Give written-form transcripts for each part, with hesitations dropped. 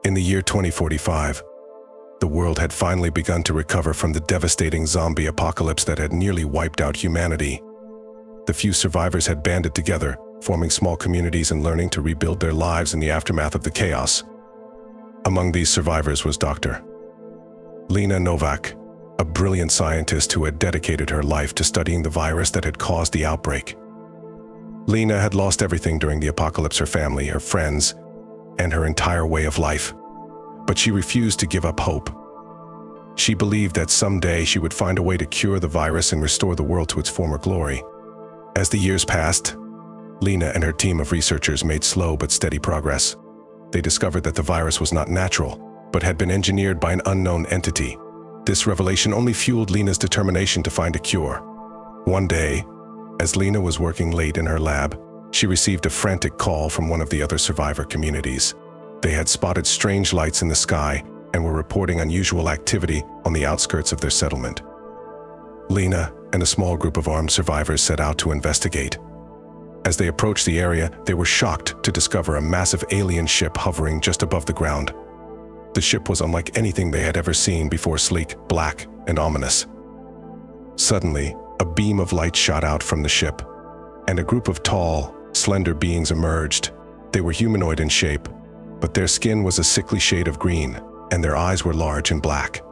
In the year 2045, the world had finally begun to recover from the devastating zombie apocalypse that had nearly wiped out humanity. The few survivors had banded together, forming small communities and learning to rebuild their lives in the aftermath of the chaos. Among these survivors was Dr. Lena Novak, a brilliant scientist who had dedicated her life to studying the virus that had caused the outbreak. Lena had lost everything during the apocalypse: her family, her friends, and her entire way of life. But she refused to give up hope. She believed that someday she would find a way to cure the virus and restore the world to its former glory. As the years passed, Lena and her team of researchers made slow but steady progress. They discovered that the virus was not natural, but had been engineered by an unknown entity. This revelation only fueled Lena's determination to find a cure. One day, as Lena was working late in her lab, she received a frantic call from one of the other survivor communities. They had spotted strange lights in the sky and were reporting unusual activity on the outskirts of their settlement. Lena and a small group of armed survivors set out to investigate. As they approached the area, they were shocked to discover a massive alien ship hovering just above the ground. The ship was unlike anything they had ever seen before: sleek, black, and ominous. Suddenly, a beam of light shot out from the ship, and a group of tall, slender beings emerged. They were humanoid in shape, but their skin was a sickly shade of green, and their eyes were large and black.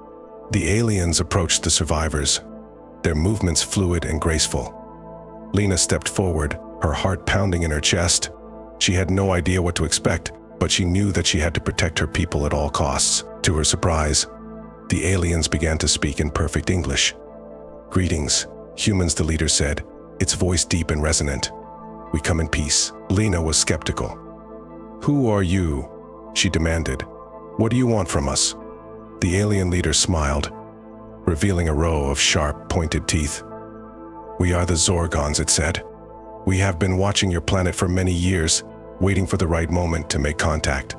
The aliens approached the survivors, their movements fluid and graceful. Lena stepped forward, her heart pounding in her chest. She had no idea what to expect, but she knew that she had to protect her people at all costs. To her surprise, the aliens began to speak in perfect English. "Greetings, humans," the leader said, its voice deep and resonant. "We come in peace." Lena was skeptical. "Who are you?" she demanded. "What do you want from us?" The alien leader smiled, revealing a row of sharp, pointed teeth. "We are the Zorgons," it said. "We have been watching your planet for many years, waiting for the right moment to make contact."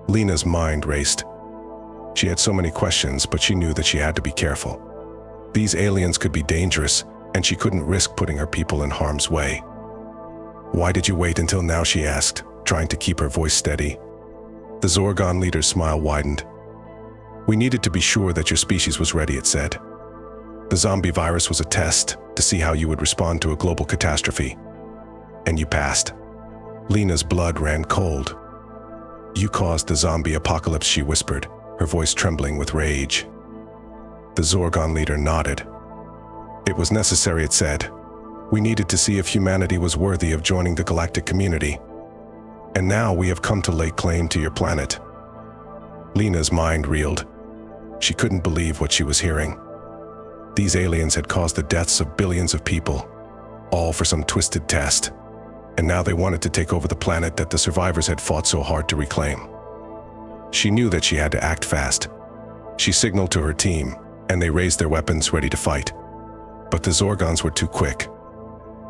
Lena's mind raced. She had so many questions, but she knew that she had to be careful. These aliens could be dangerous, and she couldn't risk putting her people in harm's way. "Why did you wait until now?" she asked, trying to keep her voice steady. The Zorgon leader's smile widened. "We needed to be sure that your species was ready," it said. "The zombie virus was a test to see how you would respond to a global catastrophe. And you passed." Lena's blood ran cold. "You caused the zombie apocalypse," she whispered, her voice trembling with rage. The Zorgon leader nodded. "It was necessary," it said. "We needed to see if humanity was worthy of joining the galactic community. And now we have come to lay claim to your planet." Lena's mind reeled. She couldn't believe what she was hearing. These aliens had caused the deaths of billions of people, all for some twisted test. And now they wanted to take over the planet that the survivors had fought so hard to reclaim. She knew that she had to act fast. She signaled to her team, and they raised their weapons ready to fight. But the Zorgons were too quick.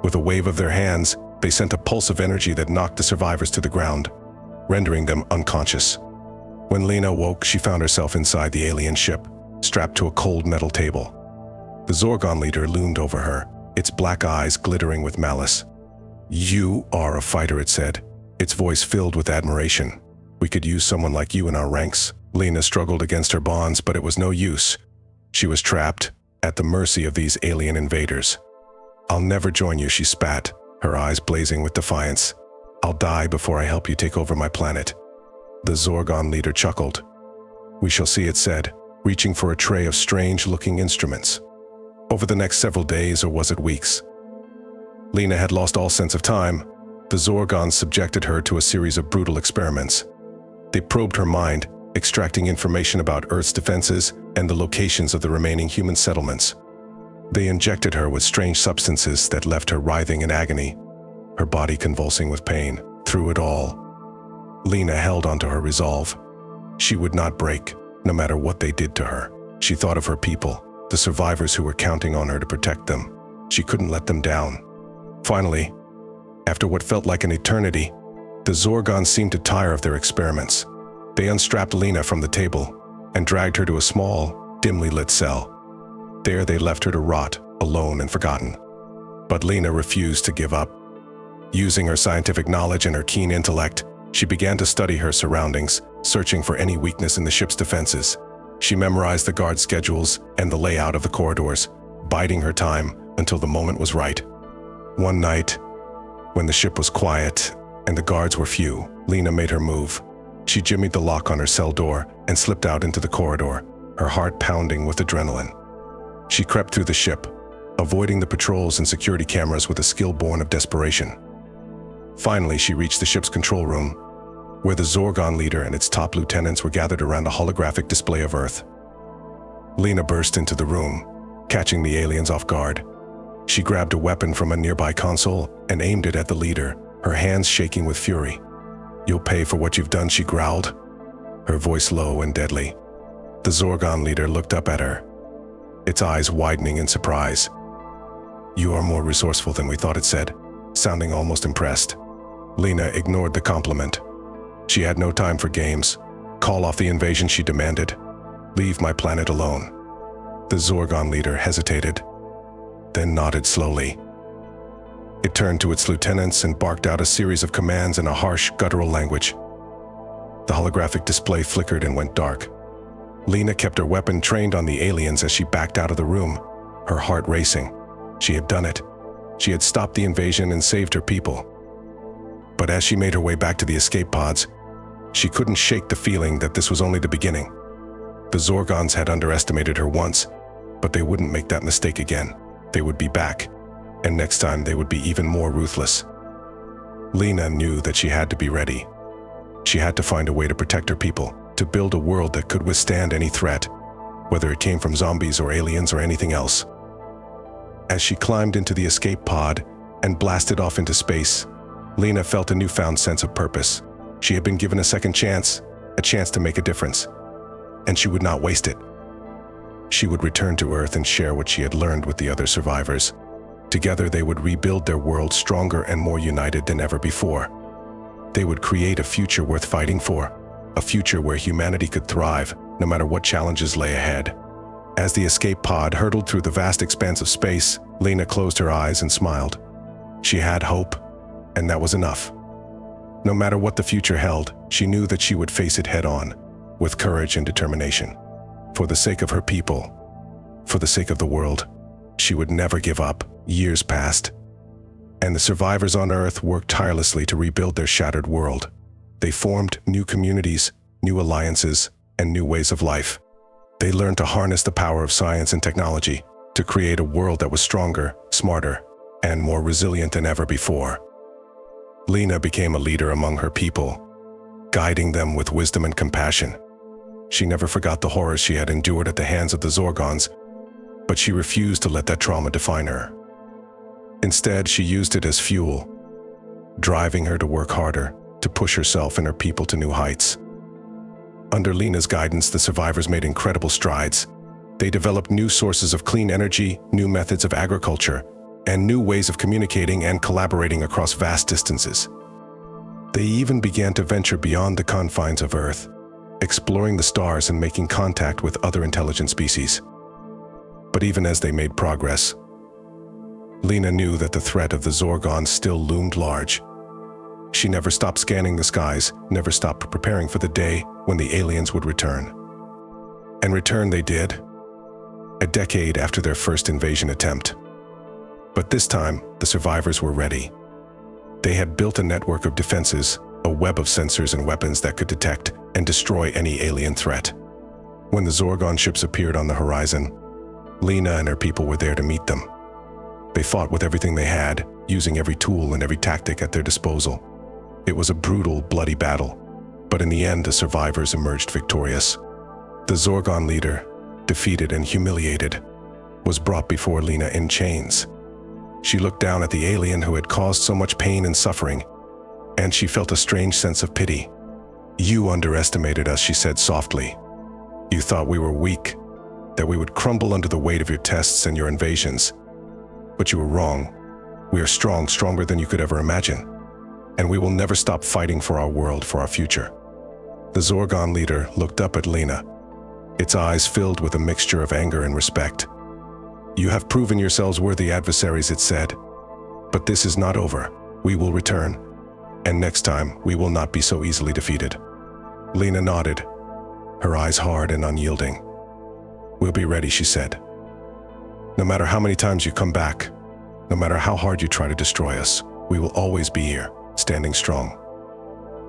With a wave of their hands, they sent a pulse of energy that knocked the survivors to the ground, rendering them unconscious. When Lena woke, she found herself inside the alien ship, strapped to a cold metal table. The Zorgon leader loomed over her, its black eyes glittering with malice. "You are a fighter," it said, its voice filled with admiration. "We could use someone like you in our ranks." Lena struggled against her bonds, but it was no use. She was trapped, at the mercy of these alien invaders. "I'll never join you," she spat, her eyes blazing with defiance. "I'll die before I help you take over my planet." The Zorgon leader chuckled. "We shall see," it said, reaching for a tray of strange-looking instruments. Over the next several days, or was it weeks, Lena had lost all sense of time. The Zorgons subjected her to a series of brutal experiments. They probed her mind, extracting information about Earth's defenses and the locations of the remaining human settlements. They injected her with strange substances that left her writhing in agony, her body convulsing with pain. Through it all, Lena held onto her resolve. She would not break, no matter what they did to her. She thought of her people, the survivors who were counting on her to protect them. She couldn't let them down. Finally, after what felt like an eternity, the Zorgons seemed to tire of their experiments. They unstrapped Lena from the table and dragged her to a small, dimly lit cell. There they left her to rot, alone and forgotten. But Lena refused to give up. Using her scientific knowledge and her keen intellect, she began to study her surroundings, searching for any weakness in the ship's defenses. She memorized the guard schedules and the layout of the corridors, biding her time until the moment was right. One night, when the ship was quiet and the guards were few, Lena made her move. She jimmied the lock on her cell door and slipped out into the corridor, her heart pounding with adrenaline. She crept through the ship, avoiding the patrols and security cameras with a skill born of desperation. Finally, she reached the ship's control room, where the Zorgon leader and its top lieutenants were gathered around a holographic display of Earth. Lena burst into the room, catching the aliens off guard. She grabbed a weapon from a nearby console and aimed it at the leader, her hands shaking with fury. "You'll pay for what you've done," she growled, her voice low and deadly. The Zorgon leader looked up at her, its eyes widening in surprise. "You are more resourceful than we thought," it said, sounding almost impressed. Lena ignored the compliment. She had no time for games. "Call off the invasion," she demanded. "Leave my planet alone." The Zorgon leader hesitated, then nodded slowly. It turned to its lieutenants and barked out a series of commands in a harsh, guttural language. The holographic display flickered and went dark. Lena kept her weapon trained on the aliens as she backed out of the room, her heart racing. She had done it. She had stopped the invasion and saved her people. But as she made her way back to the escape pods, she couldn't shake the feeling that this was only the beginning. The Zorgons had underestimated her once, but they wouldn't make that mistake again. They would be back, and next time they would be even more ruthless. Lena knew that she had to be ready. She had to find a way to protect her people, to build a world that could withstand any threat, whether it came from zombies or aliens or anything else. As she climbed into the escape pod and blasted off into space, Lena felt a newfound sense of purpose. She had been given a second chance, a chance to make a difference, and she would not waste it. She would return to Earth and share what she had learned with the other survivors. Together, they would rebuild their world stronger and more united than ever before. They would create a future worth fighting for, a future where humanity could thrive, no matter what challenges lay ahead. As the escape pod hurtled through the vast expanse of space, Lena closed her eyes and smiled. She had hope, and that was enough. No matter what the future held, she knew that she would face it head-on, with courage and determination. For the sake of her people, for the sake of the world, she would never give up. Years passed, and the survivors on Earth worked tirelessly to rebuild their shattered world. They formed new communities, new alliances, and new ways of life. They learned to harness the power of science and technology to create a world that was stronger, smarter, and more resilient than ever before. Lena became a leader among her people, guiding them with wisdom and compassion. She never forgot the horrors she had endured at the hands of the Zorgons, but she refused to let that trauma define her. Instead, she used it as fuel, driving her to work harder, to push herself and her people to new heights. Under Lena's guidance, the survivors made incredible strides. They developed new sources of clean energy, new methods of agriculture, and new ways of communicating and collaborating across vast distances. They even began to venture beyond the confines of Earth, exploring the stars and making contact with other intelligent species. But even as they made progress, Lena knew that the threat of the Zorgons still loomed large. She never stopped scanning the skies, never stopped preparing for the day when the aliens would return. And return they did, a decade after their first invasion attempt. But this time, the survivors were ready. They had built a network of defenses, a web of sensors and weapons that could detect and destroy any alien threat. When the Zorgon ships appeared on the horizon, Lena and her people were there to meet them. They fought with everything they had, using every tool and every tactic at their disposal. It was a brutal, bloody battle, but in the end, the survivors emerged victorious. The Zorgon leader, defeated and humiliated, was brought before Lena in chains. She looked down at the alien who had caused so much pain and suffering, and she felt a strange sense of pity. "You underestimated us," she said softly. "You thought we were weak, that we would crumble under the weight of your tests and your invasions. But you were wrong. We are strong, stronger than you could ever imagine. And we will never stop fighting for our world, for our future." The Zorgon leader looked up at Lena, its eyes filled with a mixture of anger and respect. "You have proven yourselves worthy adversaries," it said. "But this is not over. We will return. And next time, we will not be so easily defeated." Lena nodded, her eyes hard and unyielding. "We'll be ready," she said. "No matter how many times you come back, no matter how hard you try to destroy us, we will always be here, standing strong.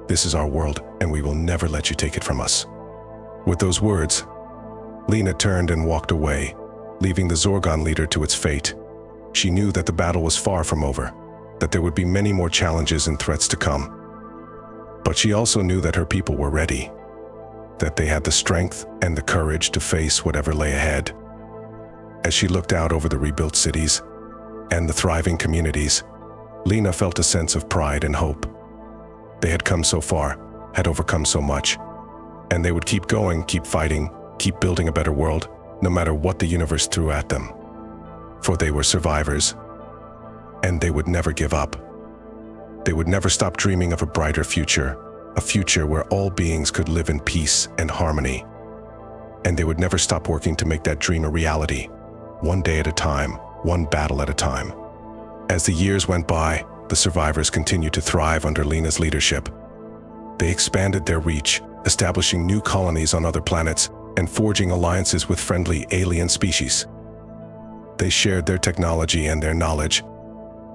This is our world, and we will never let you take it from us." With those words, Lena turned and walked away, leaving the Zorgon leader to its fate. She knew that the battle was far from over, that there would be many more challenges and threats to come. But she also knew that her people were ready, that they had the strength and the courage to face whatever lay ahead. As she looked out over the rebuilt cities and the thriving communities, Lena felt a sense of pride and hope. They had come so far, had overcome so much, and they would keep going, keep fighting, keep building a better world, no matter what the universe threw at them. For they were survivors, and they would never give up. They would never stop dreaming of a brighter future, a future where all beings could live in peace and harmony. And they would never stop working to make that dream a reality, one day at a time, one battle at a time. As the years went by, the survivors continued to thrive under Lena's leadership. They expanded their reach, establishing new colonies on other planets and forging alliances with friendly alien species. They shared their technology and their knowledge,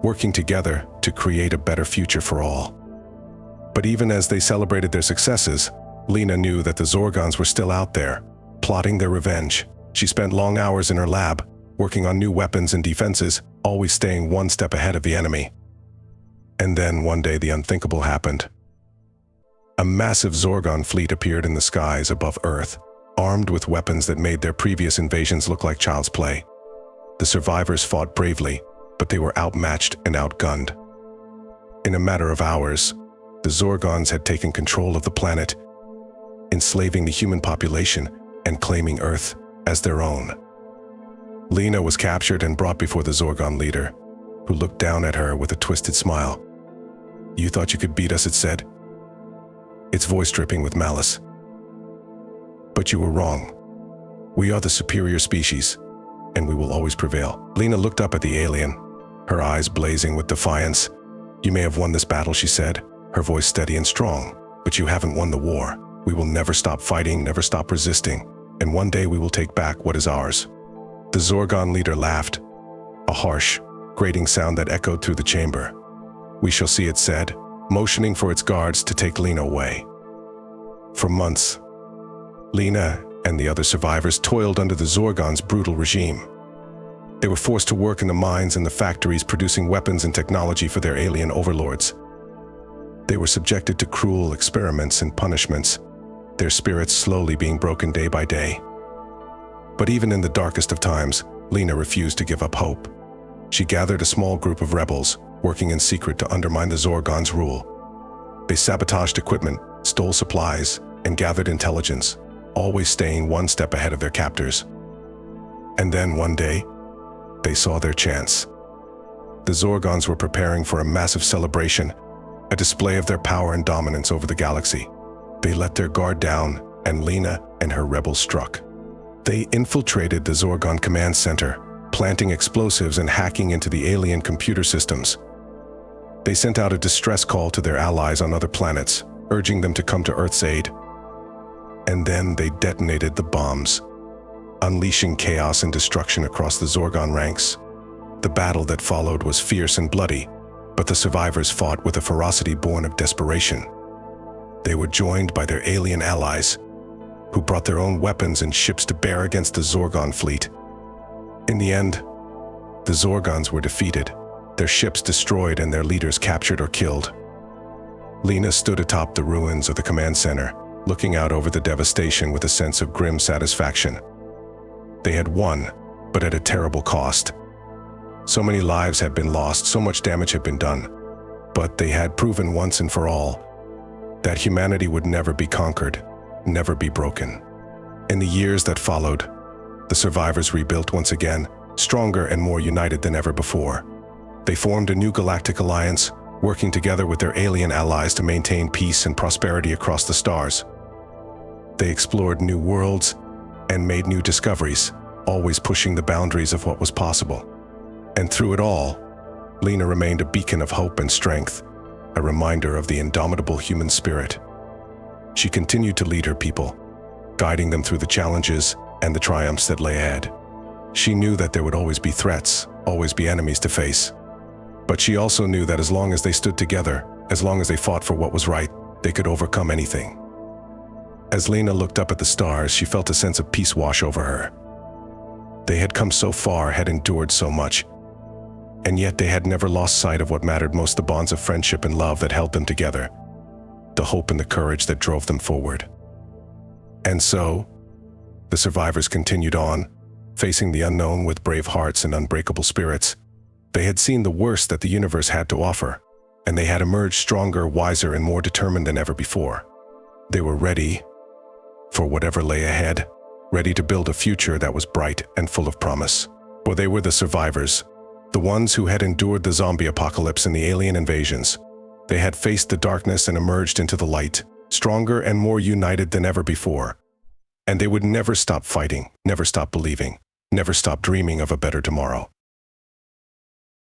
working together to create a better future for all. But even as they celebrated their successes, Lena knew that the Zorgons were still out there, plotting their revenge. She spent long hours in her lab, working on new weapons and defenses, always staying one step ahead of the enemy. And then one day the unthinkable happened. A massive Zorgon fleet appeared in the skies above Earth, armed with weapons that made their previous invasions look like child's play. The survivors fought bravely, but they were outmatched and outgunned. In a matter of hours, the Zorgons had taken control of the planet, enslaving the human population and claiming Earth as their own. Lena was captured and brought before the Zorgon leader, who looked down at her with a twisted smile. "You thought you could beat us," it said, its voice dripping with malice. "But you were wrong. We are the superior species, and we will always prevail." Lena looked up at the alien, her eyes blazing with defiance. "You may have won this battle," she said, her voice steady and strong, "but you haven't won the war. We will never stop fighting, never stop resisting, and one day we will take back what is ours." The Zorgon leader laughed, a harsh, grating sound that echoed through the chamber. "We shall see," it said, motioning for its guards to take Lena away. For months, Lena and the other survivors toiled under the Zorgons' brutal regime. They were forced to work in the mines and the factories producing weapons and technology for their alien overlords. They were subjected to cruel experiments and punishments, their spirits slowly being broken day by day. But even in the darkest of times, Lena refused to give up hope. She gathered a small group of rebels, working in secret to undermine the Zorgons' rule. They sabotaged equipment, stole supplies, and gathered intelligence, always staying one step ahead of their captors. And then one day, they saw their chance. The Zorgons were preparing for a massive celebration, a display of their power and dominance over the galaxy. They let their guard down, and Lena and her rebels struck. They infiltrated the Zorgon command center, planting explosives and hacking into the alien computer systems. They sent out a distress call to their allies on other planets, urging them to come to Earth's aid. And then they detonated the bombs, unleashing chaos and destruction across the Zorgon ranks. The battle that followed was fierce and bloody, but the survivors fought with a ferocity born of desperation. They were joined by their alien allies, who brought their own weapons and ships to bear against the Zorgon fleet. In the end, the Zorgons were defeated, their ships destroyed and their leaders captured or killed. Lena stood atop the ruins of the command center, looking out over the devastation with a sense of grim satisfaction. They had won, but at a terrible cost. So many lives had been lost, so much damage had been done, but they had proven once and for all that humanity would never be conquered, never be broken. In the years that followed, the survivors rebuilt once again, stronger and more united than ever before. They formed a new galactic alliance, working together with their alien allies to maintain peace and prosperity across the stars. They explored new worlds and made new discoveries, always pushing the boundaries of what was possible. And through it all, Lena remained a beacon of hope and strength, a reminder of the indomitable human spirit. She continued to lead her people, guiding them through the challenges and the triumphs that lay ahead. She knew that there would always be threats, always be enemies to face. But she also knew that as long as they stood together, as long as they fought for what was right, they could overcome anything. As Lena looked up at the stars, she felt a sense of peace wash over her. They had come so far, had endured so much, and yet they had never lost sight of what mattered most, the bonds of friendship and love that held them together, the hope and the courage that drove them forward. And so, the survivors continued on, facing the unknown with brave hearts and unbreakable spirits. They had seen the worst that the universe had to offer, and they had emerged stronger, wiser, and more determined than ever before. They were ready for whatever lay ahead, ready to build a future that was bright and full of promise. For they were the survivors, the ones who had endured the zombie apocalypse and the alien invasions. They had faced the darkness and emerged into the light, stronger and more united than ever before. And they would never stop fighting, never stop believing, never stop dreaming of a better tomorrow.